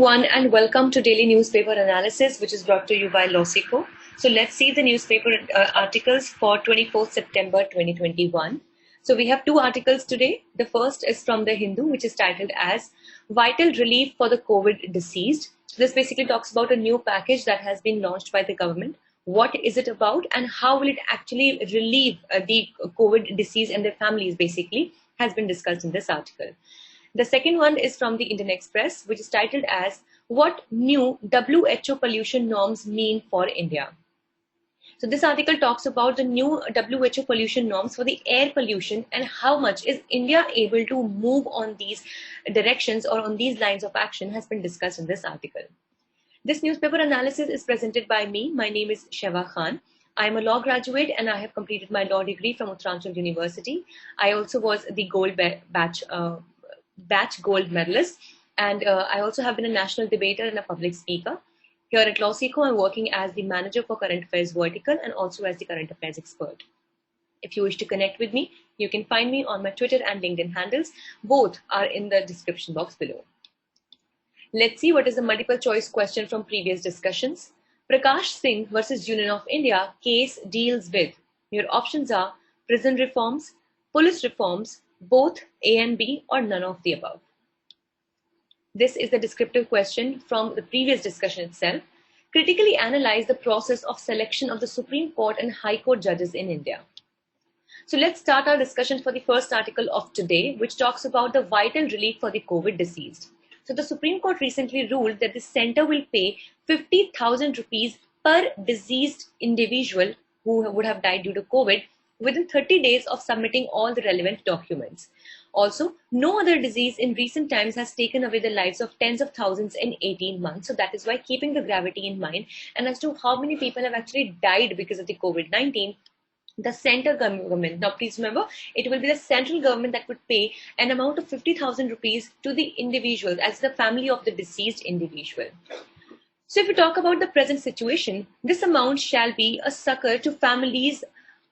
everyone, and welcome to Daily Newspaper Analysis, which is brought to you by Losico. So let's see the newspaper articles for 24th September 2021. So we have two articles today. The first is from The Hindu, which is titled as Vital Relief for the COVID Deceased. This basically talks about a new package that has been launched by the government. What is it about and how will it actually relieve the COVID deceased and their families, basically, has been discussed in this article. The second one is from the Indian Express, which is titled as What New WHO Pollution Norms Mean for India. So this article talks about the new WHO pollution norms for the air pollution and how much is India able to move on these directions or on these lines of action has been discussed in this article. This newspaper analysis is presented by me. My name is Sheva Khan. I am a law graduate and I have completed my law degree from Uttaranchal University. I also was the gold batch gold medalist, and I also have been a national debater and a public speaker. Here at Losico, I'm working as the manager for current affairs vertical and also as the current affairs expert. If you wish to connect with me, you can find me on my Twitter and LinkedIn handles. Both are in the description box below. Let's see what is the multiple choice question from previous discussions. Prakash Singh versus Union of India case deals with. Your options are prison reforms, police reforms, both A and B, or none of the above. This is the descriptive question from the previous discussion itself. Critically analyze the process of selection of the Supreme Court and High Court judges in India. So let's start our discussion for the first article of today, which talks about the vital relief for the COVID deceased. So the Supreme Court recently ruled that the center will pay 50,000 rupees per deceased individual who would have died due to COVID within 30 days of submitting all the relevant documents. Also, no other disease in recent times has taken away the lives of tens of thousands in 18 months. So that is why, keeping the gravity in mind and as to how many people have actually died because of the COVID-19, the central government, now please remember, it will be the central government that would pay an amount of 50,000 rupees to the individual as the family of the deceased individual. So if we talk about the present situation, this amount shall be a succor to families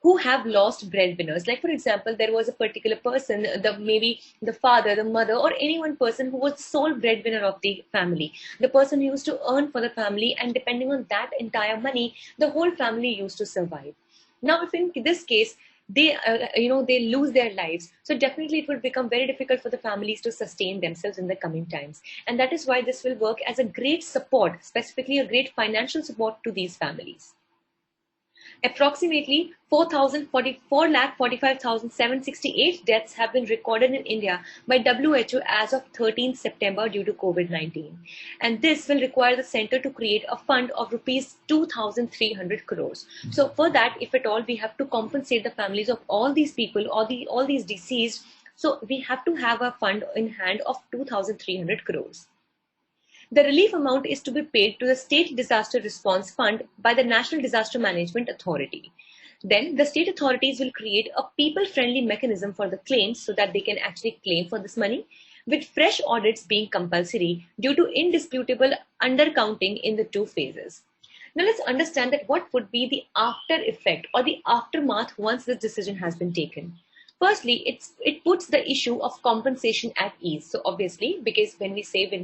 who have lost breadwinners. Like for example, there was a particular person, maybe the father, the mother, or any one person who was sole breadwinner of the family. The person who used to earn for the family, and depending on that entire money, the whole family used to survive. Now, if in this case, they lose their lives, so definitely it will become very difficult for the families to sustain themselves in the coming times. And that is why this will work as a great support, specifically a great financial support to these families. Approximately 4,45,768 deaths have been recorded in India by WHO as of 13th September due to COVID-19. And this will require the center to create a fund of rupees 2,300 crores. So for that, if at all, we have to compensate the families of all these people, all these deceased. So we have to have a fund in hand of 2,300 crores. The relief amount is to be paid to the State Disaster Response Fund by the National Disaster Management Authority. Then the state authorities will create a people-friendly mechanism for the claims so that they can actually claim for this money, with fresh audits being compulsory due to indisputable undercounting in the two phases. Now let's understand that what would be the after effect or the aftermath once this decision has been taken. Firstly, it puts the issue of compensation at ease. So obviously, because when we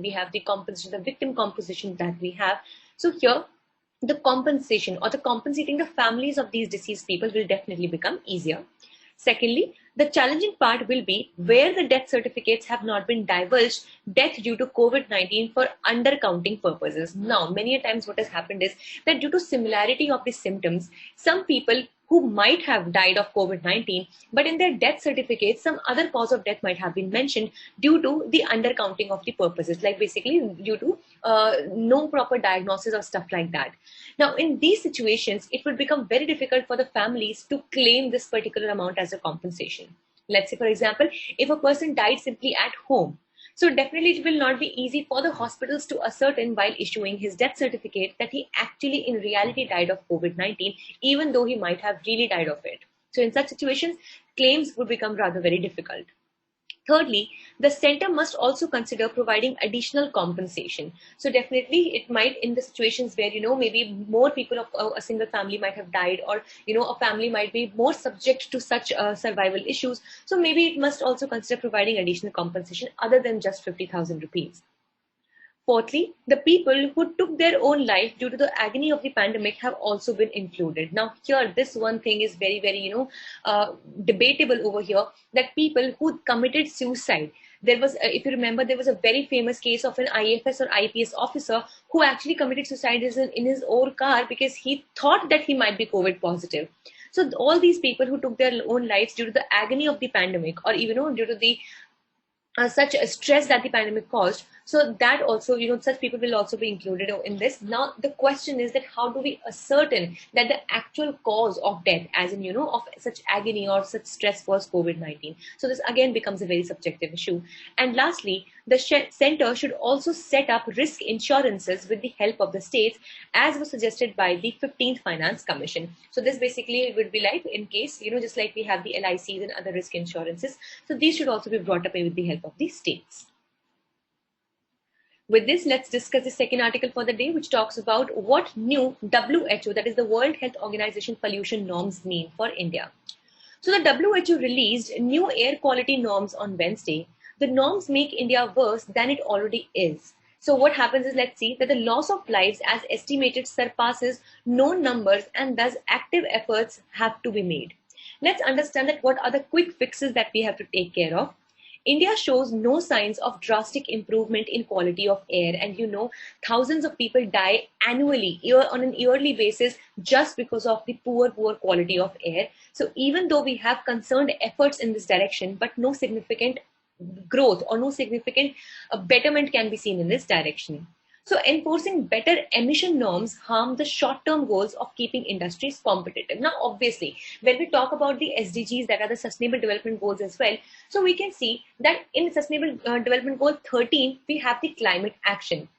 have the compensation, the victim composition that we have, so here the compensation or the compensating the families of these deceased people will definitely become easier. Secondly, the challenging part will be where the death certificates have not been divulged, death due to COVID-19 for undercounting purposes. Now, many a times what has happened is that due to similarity of the symptoms, some people who might have died of COVID-19, but in their death certificates, some other cause of death might have been mentioned due to the undercounting of the purposes, like basically due to no proper diagnosis or stuff like that. Now, in these situations, it would become very difficult for the families to claim this particular amount as a compensation. Let's say, for example, if a person died simply at home, so definitely it will not be easy for the hospitals to ascertain while issuing his death certificate that he actually in reality died of COVID-19, even though he might have really died of it. So in such situations, claims would become rather very difficult. Thirdly, the center must also consider providing additional compensation. So definitely it might, in the situations where, maybe more people of a single family might have died, or, a family might be more subject to such survival issues. So maybe it must also consider providing additional compensation other than just 50,000 rupees. Fourthly, the people who took their own life due to the agony of the pandemic have also been included. Now, here, this one thing is very, very, debatable over here, that people who committed suicide. There was, if you remember, there was a very famous case of an IFS or IPS officer who actually committed suicide in his own car because he thought that he might be COVID positive. So all these people who took their own lives due to the agony of the pandemic, or even due to the such a stress that the pandemic caused, so that also, such people will also be included in this. Now the question is that how do we ascertain that the actual cause of death, as in of such agony or such stress, was COVID-19? So this again becomes a very subjective issue. And lastly, the center should also set up risk insurances with the help of the states, as was suggested by the 15th Finance Commission. So this basically would be like, in case, just like we have the LICs and other risk insurances, so these should also be brought up with the help of the states. With this, let's discuss the second article for the day, which talks about what new WHO, that is the World Health Organization, pollution norms mean for India. So the WHO released new air quality norms on Wednesday. The norms make India worse than it already is. So what happens is, let's see, that the loss of lives as estimated surpasses known numbers, and thus active efforts have to be made. Let's understand that what are the quick fixes that we have to take care of. India shows no signs of drastic improvement in quality of air, and thousands of people die annually, on an yearly basis, just because of the poor quality of air. So even though we have concerned efforts in this direction, but no significant growth or no significant betterment can be seen in this direction. So enforcing better emission norms harm the short-term goals of keeping industries competitive. Now, obviously, when we talk about the SDGs, that are the Sustainable Development Goals as well, so we can see that in Sustainable Development Goal 13, we have the climate action.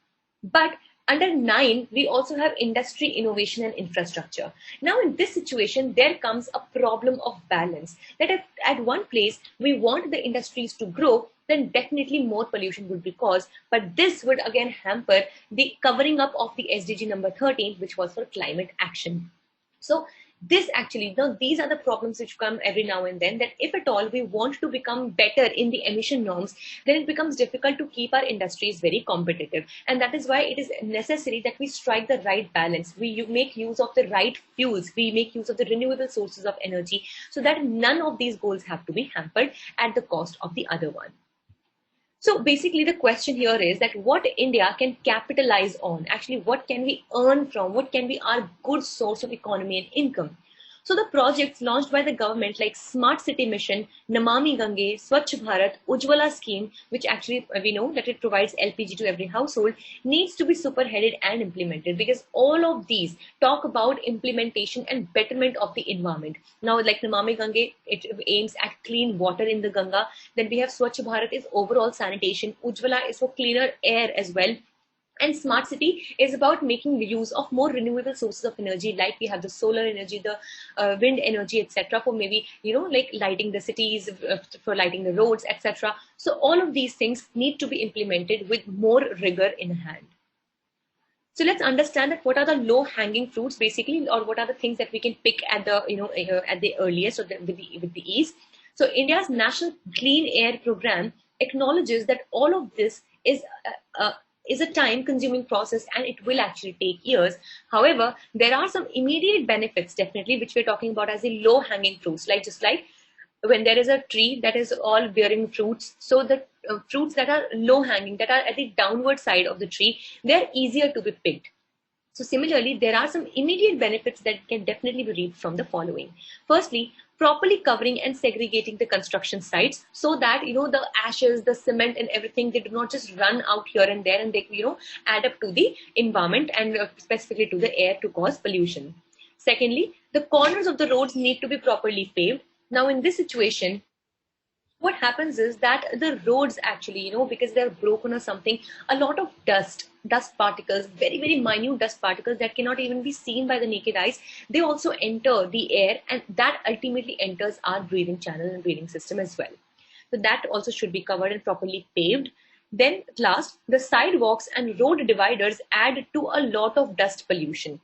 But under 9, we also have industry, innovation, and infrastructure. Now, in this situation, there comes a problem of balance. That if at one place we want the industries to grow, then definitely more pollution would be caused. But this would again hamper the covering up of the SDG number 13, which was for climate action. So this actually, now these are the problems which come every now and then, that if at all we want to become better in the emission norms, then it becomes difficult to keep our industries very competitive. And that is why it is necessary that we strike the right balance. We make use of the right fuels. We make use of the renewable sources of energy, so that none of these goals have to be hampered at the cost of the other one. So basically the question here is that what India can capitalize on, actually what can we earn from, what can be our good source of economy and income. So the projects launched by the government like Smart City Mission, Namami Gange, Swachh Bharat, Ujjwala scheme, which actually we know that it provides LPG to every household, needs to be superheaded and implemented, because all of these talk about implementation and betterment of the environment. Now, like Namami Gange, it aims at clean water in the Ganga. Then we have Swachh Bharat is overall sanitation. Ujjwala is for cleaner air as well. And smart city is about making use of more renewable sources of energy, like we have the solar energy, the wind energy, etc., for maybe like lighting the cities, for lighting the roads, etc. So all of these things need to be implemented with more rigor in hand. So let's understand that what are the low-hanging fruits, basically, or what are the things that we can pick at the at the earliest, or with the ease. So India's National Clean Air Program acknowledges that all of this is a time-consuming process, and it will actually take years. However, there are some immediate benefits, definitely, which we're talking about as the low-hanging fruits, like just like when there is a tree that is all bearing fruits, so the fruits that are low-hanging, that are at the downward side of the tree, they're easier to be picked. So similarly, there are some immediate benefits that can definitely be reaped from the following. Firstly, properly covering and segregating the construction sites, so that the ashes, the cement, and everything, they do not just run out here and there, and they add up to the environment, and specifically to the air, to cause pollution. Secondly, the corners of the roads need to be properly paved. Now, in this situation, what happens is that the roads actually, because they're broken or something, a lot of dust particles, very, very minute dust particles that cannot even be seen by the naked eyes, they also enter the air, and that ultimately enters our breathing channel and breathing system as well. So that also should be covered and properly paved. Then last, the sidewalks and road dividers add to a lot of dust pollution.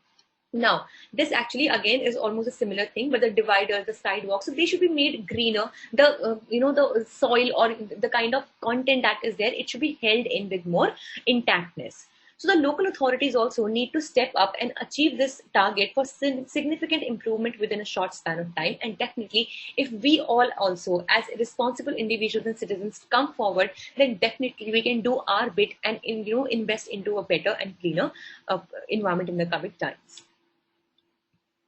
Now, this actually again is almost a similar thing, but the dividers, the sidewalks, so they should be made greener. The the soil or the kind of content that is there, it should be held in with more intactness. So the local authorities also need to step up and achieve this target for significant improvement within a short span of time. And definitely, if we all also, as responsible individuals and citizens, come forward, then definitely we can do our bit and invest into a better and cleaner environment in the coming times.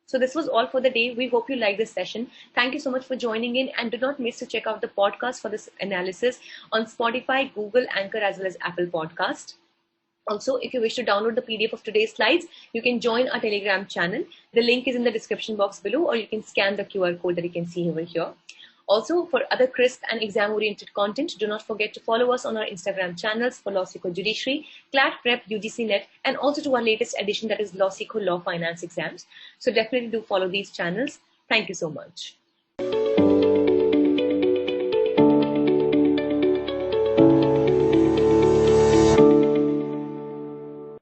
So this was all for the day. We hope you liked this session. Thank you so much for joining in, and do not miss to check out the podcast for this analysis on Spotify, Google, Anchor, as well as Apple Podcast. Also, if you wish to download the PDF of today's slides, you can join our Telegram channel. The link is in the description box below, or you can scan the QR code that you can see over here. Also, for other crisp and exam-oriented content, do not forget to follow us on our Instagram channels for LawSikho Judiciary, CLAT Prep, UGC Net, and also to our latest edition, that is LawSikho Law Finance Exams. So definitely do follow these channels. Thank you so much.